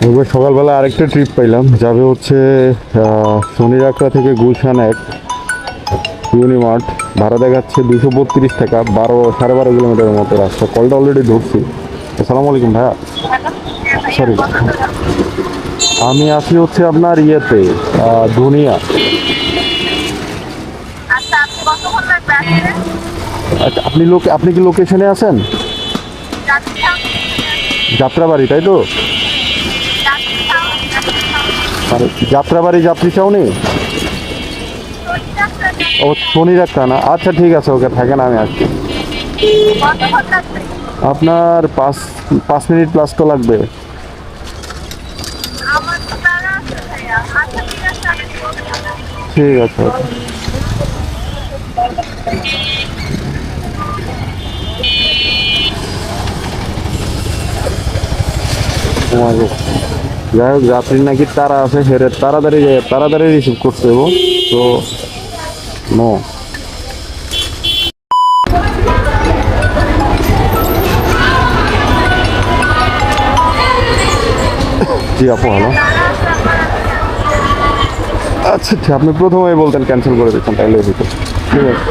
এবার সকালবেলা আরেকটা ট্রিপ পাইলাম, যাবে হচ্ছে শনিরাকড়া থেকে গুলশান এক ইউনিমার্ট। ভাড়া দেখাচ্ছে 232 টাকা, 12.5 কিলোমিটারের মতো রাস্তা। কলটা অলরেডি ধরছি। আসসালামু আলাইকুম ভাইয়া। সরি, আমি আছি হচ্ছে আপনার ইয়েতে দুনিয়া। আচ্ছা, আপনি কতক্ষণ লাগবে আসতে? আচ্ছা, আপনি কি লোকেশনে আছেন? যাত্রাবাড়ি, যাত্রাবাড়ি, তাই তো? মানে যাত্রাবাড়ি যাত্রী চাউনি? ও শনিরাকড়া না, আচ্ছা ঠিক আছে, ওকে থাকেন, আমি আসছি। কতক্ষণ লাগবে? আপনার 5 মিনিট প্লাস তো লাগবে। আমার তো তারা আছে ভাইয়া। আচ্ছা ঠিক আছে, আমি বলবো। ঠিক আছে, ওকে। তোমাকে যাই হোক, যাত্রীর নাকি তারা আছে, হেরে তাড়াতাড়ি রিসিভ করতে হবে। তো নো। জি আপু, হ্যালো। আচ্ছা, আপনি প্রথমেই বলতেন, ক্যান্সেল করে দিচ্ছেন, তাইলে হতো। ঠিক আছে।